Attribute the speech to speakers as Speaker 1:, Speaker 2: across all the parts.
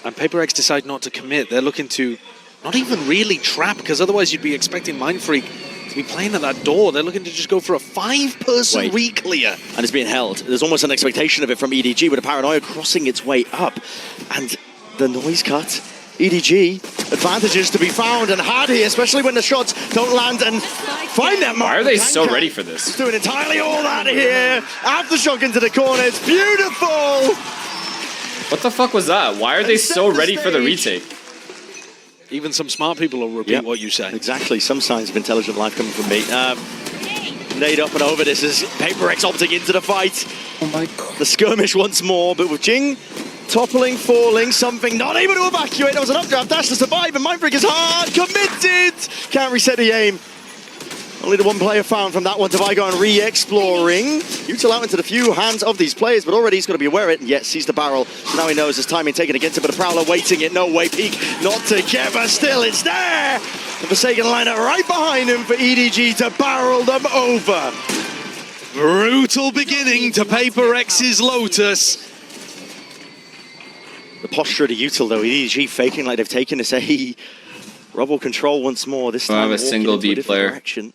Speaker 1: And PRX decide not to commit. They're looking to not even really trap, because otherwise you'd be expecting Mindfreak to be playing at that door. They're looking to just go for a 5-person re-clear.
Speaker 2: And it's being held. There's almost an expectation of it from EDG with a Paranoia crossing its way up. And the noise cut. EDG, advantages to be found and had here, especially when the shots don't land and find that mark.
Speaker 3: Why are they so ready for this?
Speaker 2: He's doing entirely all that here. Aftershock into the corner. It's beautiful.
Speaker 3: What the fuck was that? Why are they so ready for the retake?
Speaker 1: Even some smart people will repeat what you say.
Speaker 2: Exactly. Some signs of intelligent life coming from me. Nade up and over. This is PRX opting into the fight.
Speaker 3: Oh my god.
Speaker 2: The skirmish once more, but with Jing toppling, falling, something, not able to evacuate. That was an updraft dash to survive, and Mindfreak is hard, committed! Can't reset the aim. Only the one player found from that one. Devigon re-exploring. Util out into the few hands of these players, but already he's got to be aware of it, and yet sees the barrel. So now he knows his timing taken against it, but the Prowler waiting it. No way, peek, not together, still it's there! The Forsaken liner right behind him for EDG to barrel them over.
Speaker 1: Brutal beginning to PRX's Lotus.
Speaker 2: The posture of the Util though, EDG faking like they've taken this A. Rob will control once more, this time
Speaker 3: I have a single D player.
Speaker 2: Direction.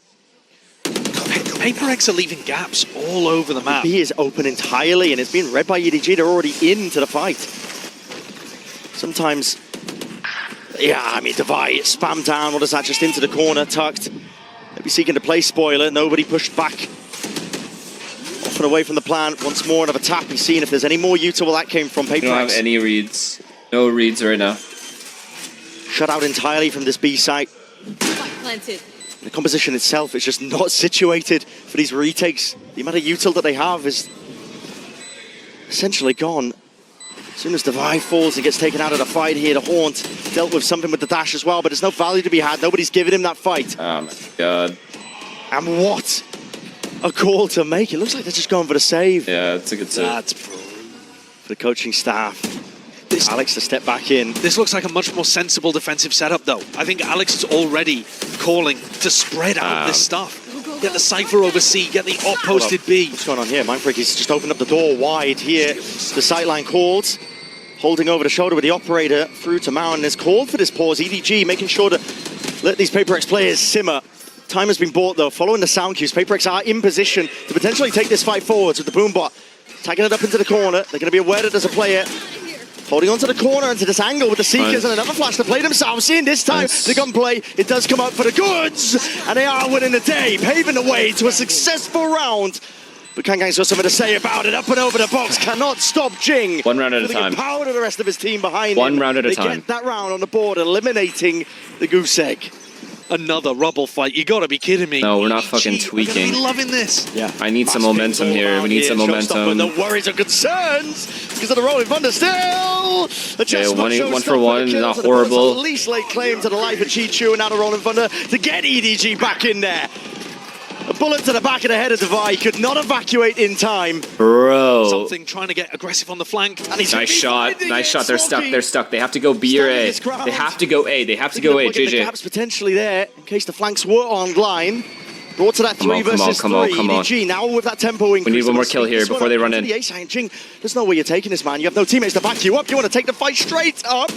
Speaker 1: PRX are leaving gaps all over the map.
Speaker 2: The B is open entirely, and it's being read by EDG. They're already into the fight. Sometimes, yeah, I mean, Devi, spam down. What is that? Just into the corner, tucked. Maybe seeking to play spoiler. Nobody pushed back. Off and away from the plan. Once more, another tap. He's seeing if there's any more Utah. Well, that came from PRX.
Speaker 3: We don't have any reads. No reads right now.
Speaker 2: Shut out entirely from this B site.
Speaker 4: Planted.
Speaker 2: The composition itself is just not situated for these retakes. The amount of util that they have is essentially gone. As soon as Devi falls, he gets taken out of the fight here. The Haunt dealt with something with the dash as well, but there's no value to be had. Nobody's giving him that fight.
Speaker 3: Oh my god.
Speaker 2: And what a call to make. It looks like they're just going for the save.
Speaker 3: Yeah, it's a good save.
Speaker 1: That's brutal.
Speaker 2: For the coaching staff. Alex to step back in.
Speaker 1: This looks like a much more sensible defensive setup, though. I think Alex is already calling to spread out this stuff. Get the Cypher over C, get the op-posted B.
Speaker 2: What's going on here? Mindfreak has just opened up the door wide here. The sightline called. Holding over the shoulder with the operator through to Mao, and is called for this pause. EDG making sure to let these PRX players simmer. Time has been bought, though. Following the sound cues, PRX are in position to potentially take this fight forwards with the Boombot. Tagging it up into the corner. They're going to be aware that there's a player holding onto the corner into this angle with the Seekers and another flash to play themselves. Seeing this time the gunplay, it does come up for the goods, and they are winning the day, paving the way to a successful round. But Kangang's got something to say about it. Up and over the box, cannot stop Jing.
Speaker 3: One round at a time.
Speaker 2: Power to the rest of his team behind
Speaker 3: One
Speaker 2: him.
Speaker 3: round at a time.
Speaker 2: They get that round on the board, eliminating the goose egg.
Speaker 1: Another rubble fight. You gotta be kidding me.
Speaker 3: No, we're not fucking
Speaker 1: We're
Speaker 3: tweaking.
Speaker 1: gonna be loving this.
Speaker 2: Yeah.
Speaker 3: I need some momentum here. We need some momentum.
Speaker 2: No worries or concerns because of the rolling thunder still.
Speaker 3: Okay, one for one, not horrible.
Speaker 2: Least late claim to the life of Chi-Chu, and now the rolling thunder to get EDG back in there. A bullet to the back of the head of Devi, could not evacuate in time.
Speaker 3: Bro.
Speaker 1: Something trying to get aggressive on the flank.
Speaker 2: And he's
Speaker 3: Nice shot. Nice shot. They're stuck. They're stuck. They have to go B or A. They have to go A. They have to go A.
Speaker 2: The
Speaker 3: JJ.
Speaker 2: gaps potentially there in case the flanks were online. Brought to that 3 versus 3. EDG now with that tempo increase.
Speaker 3: We need one more kill here before they run in.
Speaker 2: Jing, there's no way you're taking this, man. You have no teammates to back you up. You want to take the fight straight up.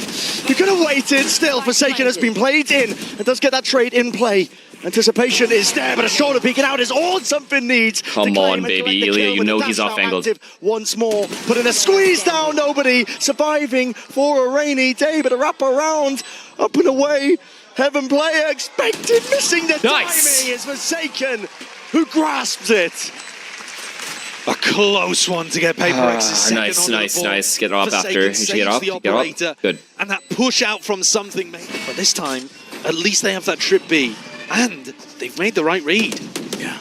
Speaker 2: You could have waited. Still, Forsaken has been played in and does get that trade in play. Anticipation is there, but a shoulder peeking out is all something needs.
Speaker 3: Come on, baby. Ilya, you know he's off-angled.
Speaker 2: Once more, putting a squeeze down. Nobody surviving for a rainy day, but a wrap around, up and away. Heaven player expected, missing the timing is Forsaken, who grasps it.
Speaker 1: A close one to get PRX's second
Speaker 3: Nice. Get off after. You should get off. Get off. Good.
Speaker 1: And that push out from something, mate. But this time, at least they have that trip B. And they've made the right read.
Speaker 2: Yeah.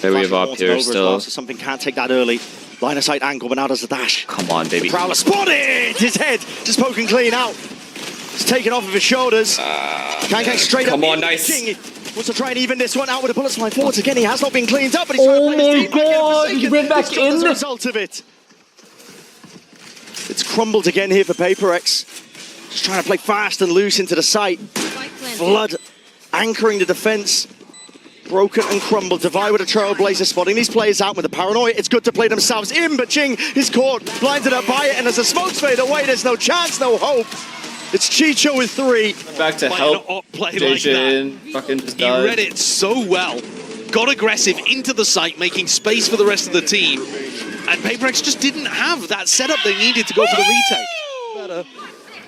Speaker 3: There we have up here still.
Speaker 2: Well, so something can't take that early. Line of sight angle, but now does the dash.
Speaker 3: Come on, baby.
Speaker 2: The Prowler spotted! His head just poking clean out. It's taken off of his shoulders. Kang straight up.
Speaker 3: Come on, nice.
Speaker 2: King wants to try and even this one out with the bullets flying forwards again. He has not been cleaned up, but he's trying to play his team
Speaker 3: God, he went back in.
Speaker 2: As a result of it. It's crumbled again here for PRX. Just trying to play fast and loose into the site. Flood anchoring the defense. broken and crumbled. Divide with a Trailblazer, spotting these players out with the paranoia. It's good to play themselves in, but Jing is caught, blinded up by it, and as the smokes fade away, there's no chance, no hope. It's Chicho with 3.
Speaker 3: Back to help.
Speaker 1: Play
Speaker 3: Vision.
Speaker 1: like
Speaker 3: Fucking just
Speaker 1: he
Speaker 3: died.
Speaker 1: read it so well. Got aggressive into the site, making space for the rest of the team. And PaperX just didn't have that setup they needed to go for the retake. Better.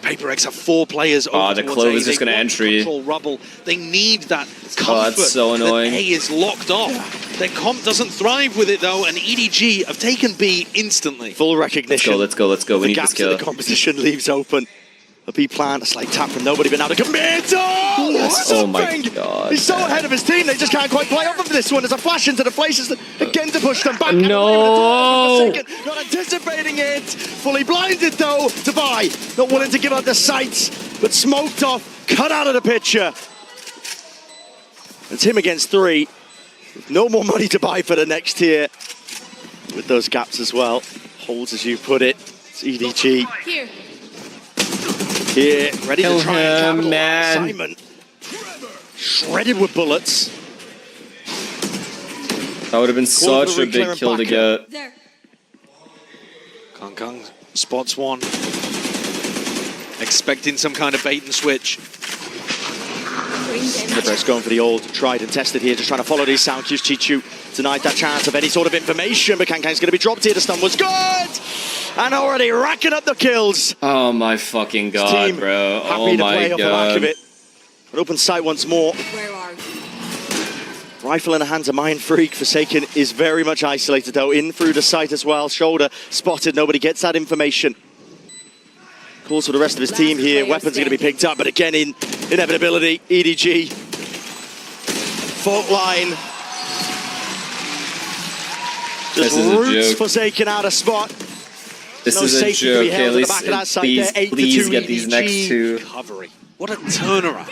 Speaker 1: PaperX have 4 players over
Speaker 3: the
Speaker 1: towards
Speaker 3: Clove
Speaker 1: A.
Speaker 3: is just
Speaker 1: They
Speaker 3: going to
Speaker 1: want
Speaker 3: entry.
Speaker 1: Control rubble. They need that comfort.
Speaker 3: That's so annoying.
Speaker 1: That A is locked off. Their comp doesn't thrive with it though, and EDG have taken B instantly.
Speaker 2: Full recognition.
Speaker 3: Let's go. We need this kill.
Speaker 2: The composition leaves open. A B plan, a slight tap from nobody, but now to commit. Oh,
Speaker 3: Yes. Oh my God.
Speaker 2: He's so ahead of his team, they just can't quite play off of this one. There's a flash into the faces again to push them back.
Speaker 3: No.
Speaker 2: Not anticipating it. Fully blinded though. Divide, not willing to give up the sights, but smoked off, cut out of the picture. It's him against 3. No more money to buy for the next tier. With those gaps as well. Holds as you put it. It's EDG. Here, ready to try and capitalize. Simon, shredded with bullets.
Speaker 3: That would have been such a big kill to get.
Speaker 1: Kong spots one. Expecting some kind of bait and switch.
Speaker 2: PaperX going for the old tried and tested here, just trying to follow these sound cues. Chichu denied that chance of any sort of information, but Kang's going to be dropped here. The stun was good! And already racking up the kills.
Speaker 3: Oh my fucking God, bro.
Speaker 2: Happy to play off the back of it. An open sight once more.
Speaker 4: Where are you?
Speaker 2: Rifle in the hands of Mindfreak. Forsaken is very much isolated though, in through the sight as well. Shoulder spotted, nobody gets that information. Calls for the rest of his team here. Weapons are going to be picked up, but again in inevitability, EDG. Fault line. Just roots Forsaken out of spot.
Speaker 3: This
Speaker 2: No
Speaker 3: is a
Speaker 2: safety to
Speaker 3: joke.
Speaker 2: be held
Speaker 3: At
Speaker 2: at the back of that
Speaker 3: least,
Speaker 2: side
Speaker 3: please,
Speaker 2: there. 8-2
Speaker 3: please get these
Speaker 2: EDG.
Speaker 3: next 2.
Speaker 1: Recovery. What a turnaround.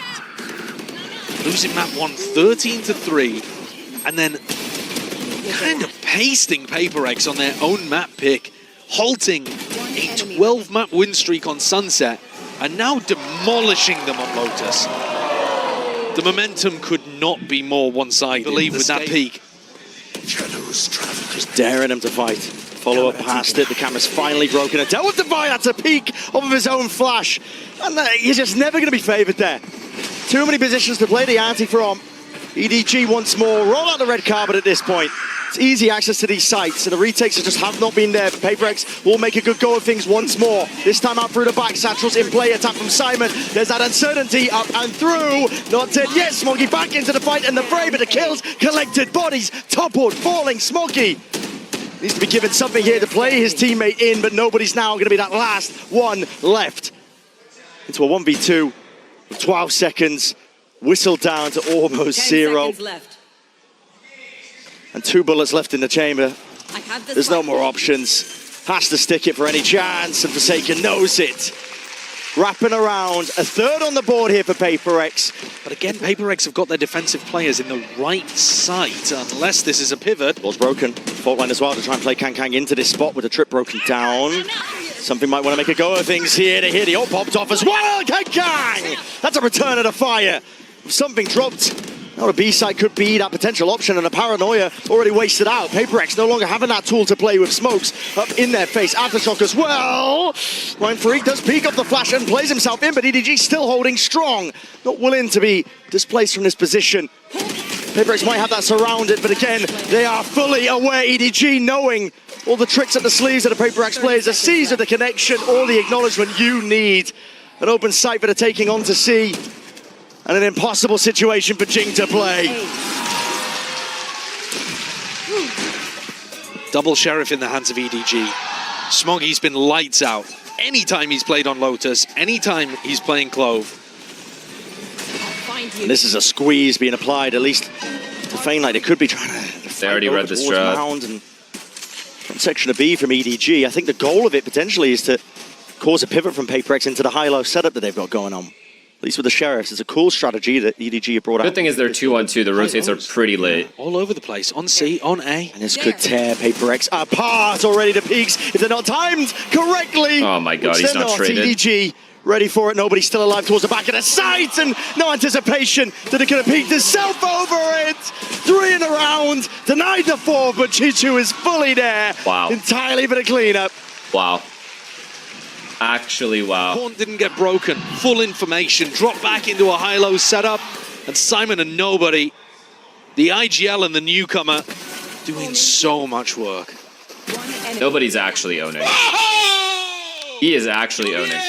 Speaker 1: Losing map 1 13-3, and then kind of pasting PaperX on their own map pick, halting a 12 map win streak on Sunset, and now demolishing them on Lotus. The momentum could not be more one-sided. I believe with that peak.
Speaker 2: Just daring him to fight. Follow up past it. The camera's finally broken. A dealt with Divide. That's a peek off of his own flash. And he's just never going to be favoured there. Too many positions to play the ante from. EDG once more. Roll out the red carpet at this point. It's easy access to these sites, and the retakes just have not been there. But PaperX will make a good go of things once more. This time out through the back. Satchel's in play. Attack from Simon. There's that uncertainty up and through. Not dead yet. Smoggy back into the fight and the fray, but the kills collected. Bodies toppled, falling. Smoggy needs to be given something here to play his teammate in, but nobody's now going to be that last one left. Into a 1v2 with 12 seconds. Whistled down to almost 0.
Speaker 4: Left.
Speaker 2: And 2 bullets left in the chamber.
Speaker 4: I have this.
Speaker 2: There's no more options. Has to stick it for any chance, and Forsaken knows it. Wrapping around, a third on the board here for PaperX.
Speaker 1: But again, PaperX have got their defensive players in the right site, unless this is a pivot.
Speaker 2: Ball's broken. Fault line as well to try and play Kang into this spot with the trip broken down. Something might want to make a go of things here. To hear the ult popped off as well. Kang! That's a return of the fire. Something dropped. Now a B side could be that potential option, and a paranoia already wasted out. PaperX no longer having that tool to play with smokes up in their face. Aftershock as well. Mindfreak does peek up the flash and plays himself in, but EDG still holding strong. Not willing to be displaced from this position. PaperX might have that surrounded, but again, they are fully aware. EDG knowing all the tricks at the sleeves of the PaperX players. A seize of the connection, all the acknowledgement you need. An open sight for the taking on to C. And an impossible situation for Jing to play.
Speaker 1: Double Sheriff in the hands of EDG. Smoggy's been lights out. Anytime he's played on Lotus, anytime he's playing Clove.
Speaker 2: And this is a squeeze being applied, at least to feign like they could be trying to...
Speaker 3: They already read this strat.
Speaker 2: And from section of B from EDG, I think the goal of it potentially is to cause a pivot from PaperX into the high-low setup that they've got going on. At least with the Sheriffs, it's a cool strategy that EDG have brought out.
Speaker 3: Good thing is they're 2-on-2. The rotates are pretty late.
Speaker 1: All over the place, on C, on A.
Speaker 2: And this could tear PaperX apart already to peaks if they're not timed correctly.
Speaker 3: Oh my God, he's not traded.
Speaker 2: EDG ready for it. Nobody still alive towards the back of the sight, and no anticipation that it could have peeked himself over it. 3 in a round, denied the 4, but Chichu is fully there.
Speaker 3: Wow.
Speaker 2: Entirely but a cleanup.
Speaker 3: Wow. Actually, wow.
Speaker 1: Horn didn't get broken. Full information. Dropped back into a high-low setup. And Simon and Nobody, the IGL and the newcomer, doing so much work.
Speaker 3: Nobody's actually owning. He is actually owning.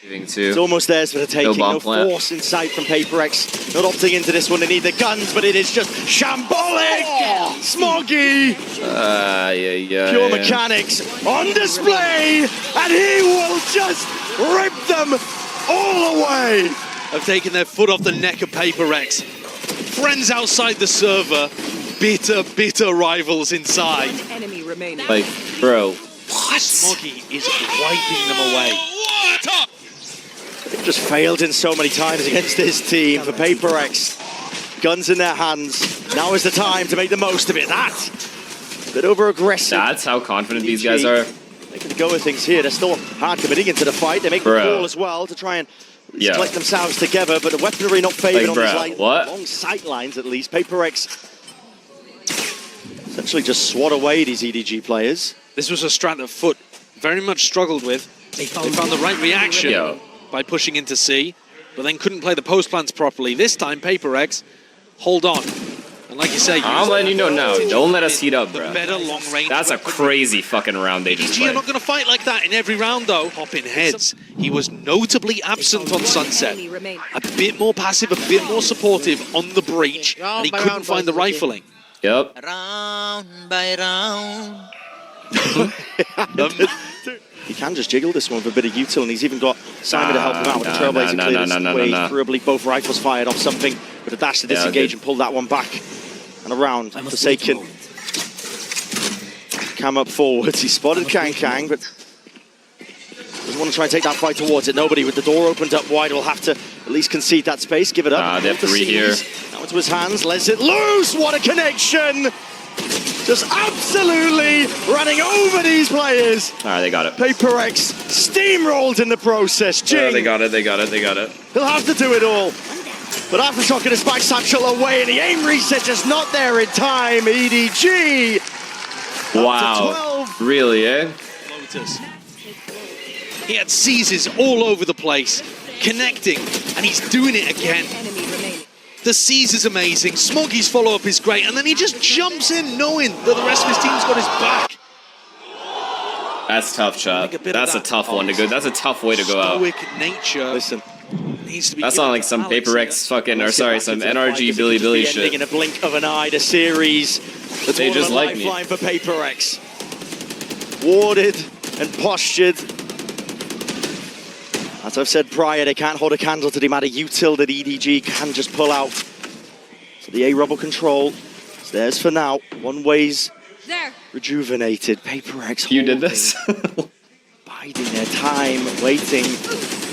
Speaker 3: Giving
Speaker 2: It's
Speaker 3: two.
Speaker 2: almost theirs for the taking.
Speaker 3: bomb
Speaker 2: No
Speaker 3: plant.
Speaker 2: force in sight from PRX. Not opting into this one. They need the guns, but it is just shambolic. Smoggy. Pure mechanics on display, and he will just rip them all away.
Speaker 1: Have taken their foot off the neck of PRX. Friends outside the server. Bitter, bitter rivals inside.
Speaker 4: Enemy remaining.
Speaker 3: Like, bro.
Speaker 1: Smoggy is wiping them away.
Speaker 2: They've just failed in so many times against this team. For PRX, guns in their hands. Now is the time to make the most of it. That bit over aggressive.
Speaker 3: That's how confident these guys are.
Speaker 2: They can go with things here. They're still hard committing into the fight. They make the call as well to try and collect themselves together, but the weaponry not favored on these long sight lines at least. PRX essentially just swat away these EDG players.
Speaker 1: This was a strat that Foot very much struggled with. They found the right reaction by pushing into C, but then couldn't play the post plants properly. This time, PRX, hold on. And like you say,
Speaker 3: I'm letting you know now. Don't let us heat up, bro.
Speaker 1: Better long range.
Speaker 3: That's a crazy fucking round they just
Speaker 1: EDG
Speaker 3: played.
Speaker 1: are not going to fight like that in every round, though. Popping heads. He was notably absent on Sunset. A bit more passive, a bit more supportive on the breach, and he couldn't find the rifling.
Speaker 3: Yep.
Speaker 5: Round by round.
Speaker 2: He can just jiggle this one with a bit of util, and he's even got Simon to help him out with the Trailblazer clear way through. Both rifles fired off something, but a dash to disengage and pull that one back. And around, Forsaken. Cam up forwards, he spotted Kang, but doesn't want to try and take that fight towards it. Nobody with the door opened up wide will have to at least concede that space, give it up.
Speaker 3: They have 3 here.
Speaker 2: Now into his hands, lets it loose, what a connection! Just absolutely running over these players.
Speaker 3: Alright, they got it.
Speaker 2: PRX steamrolled in the process. Jing.
Speaker 3: They got it.
Speaker 2: He'll have to do it all. But Aftershock and his back satchel away, and the aim reset just not there in time. EDG.
Speaker 3: Wow. Really, eh?
Speaker 1: Lotus. He had seizes all over the place, connecting, and he's doing it again. The seize is amazing, Smoggy's follow-up is great, and then he just jumps in knowing that the rest of his team's got his back.
Speaker 3: That's tough, Chop. That's a tough one to go. That's a tough way to go out.
Speaker 1: Stoic nature.
Speaker 2: Listen.
Speaker 1: Needs to be
Speaker 3: That's not like some PRX fucking, or sorry, some NRG Billy shit.
Speaker 2: In a blink of an eye, the series. The
Speaker 3: They just like me.
Speaker 2: lifeline for PRX. Warded and postured. As I've said prior, they can't hold a candle to the amount of util that EDG can just pull out. So the A-Rubble control is theirs for now. One way's rejuvenated. PRX.
Speaker 3: You did this?
Speaker 2: Biding their time, waiting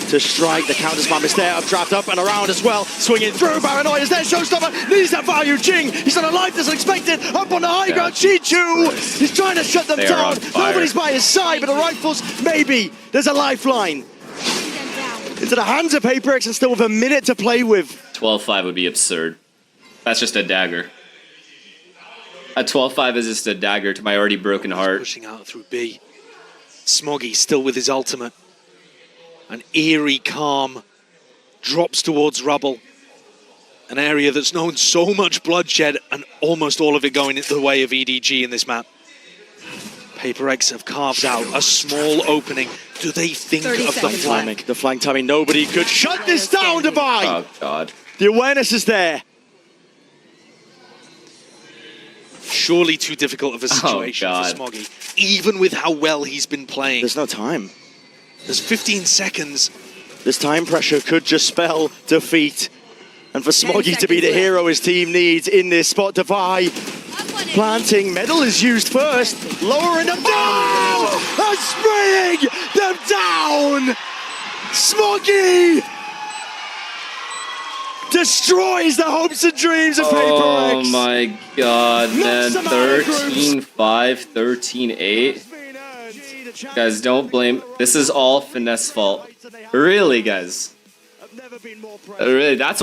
Speaker 2: to strike. The counter spam is there, updraft up and around as well. Swinging through, Paranoia is there, Showstopper needs that value. Jing, he's on a life that's unexpected. Up on the high ground, Chichu, he's trying to shut them down. Nobody's by his side, but the rifles, maybe. There's a lifeline. Into the hands of PRX and still with a minute to play with.
Speaker 3: 12-5 would be absurd. That's just a dagger. A 12-5 is just a dagger to my already broken heart.
Speaker 1: Pushing out through B. Smoggy still with his ultimate. An eerie calm drops towards Rubble. An area that's known so much bloodshed and almost all of it going the way of EDG in this map. PRX have carved out a small opening. Do they think of the flank?
Speaker 2: The flank timing, nobody could shut this down, Divine!
Speaker 3: Oh, God.
Speaker 2: The awareness is there.
Speaker 1: Surely too difficult of a situation for Smoggy, even with how well he's been playing.
Speaker 2: There's no time.
Speaker 1: There's 15 seconds.
Speaker 2: This time pressure could just spell defeat. And for Smoggy to be the hero his team needs in this spot, Defy. Planting, Medal is used first. Lowering them down! And spraying them down! Smoggy destroys the hopes and dreams of PRX.
Speaker 3: Oh my God, man. 13-5, 13-8. Guys, don't blame. This is all FNS fault. Really, guys?
Speaker 2: Have never been more
Speaker 3: Really? That's